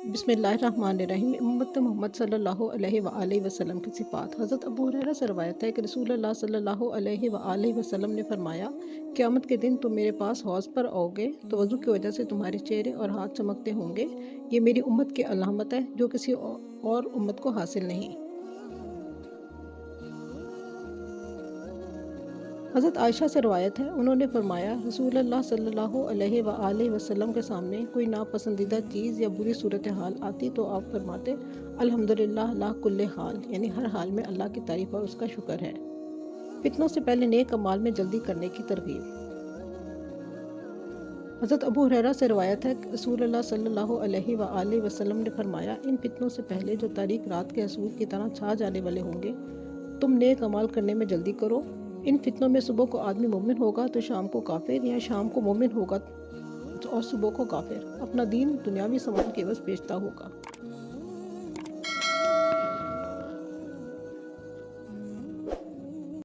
बिस्मिल्लाहिर्रहमानिर्रहीम। उम्मत मोहम्मद सल्लल्लाहु अलैहि वआलैहि वसल्लम की सिफ़ात। हज़रत अबू हुरैरा से रवायत है कि रसूलुल्लाह सल्लल्लाहु अलैहि वआलैहि वसल्लम ने फरमाया, क़यामत के दिन तुम मेरे पास हौज़ पर आओगे तो वज़ू की वजह से तुम्हारे चेहरे और हाथ चमकते होंगे। ये मेरी उम्मत की अलामत है जो किसी और उम्मत को हासिल नहीं। हज़रत आयशा से रवायत है, उन्होंने फरमाया, रसूलुल्लाह सल्लल्लाहु अलैहि वआलैहि वसल्लम के सामने कोई नापसंदीदा चीज़ या बुरी सूरत हाल आती तो आप फरमाते, अल्हम्दुलिल्लाह ला कुल्ले हाल, यानी हर हाल में अल्लाह की तारीफ़ और उसका शुक्र है। फितनों से पहले नेक अमाल में जल्दी करने की तरगीब। हज़रत अबू हुरैरा से रवायत है कि रसूलुल्लाह सल्लल्लाहु अलैहि वआलैहि वसल्लम ने फरमाया, इन फितनों से पहले जो तारीक रात के असूर की तरह छा जाने वाले होंगे, तुम नेक अमाल करने में जल्दी करो। इन फितनों में सुबह को आदमी मोमिन होगा तो शाम को काफिर, या शाम को मोमिन होगा और सुबह को काफिर। अपना दीन दुनियावी सामान के एवज बेचता होगा।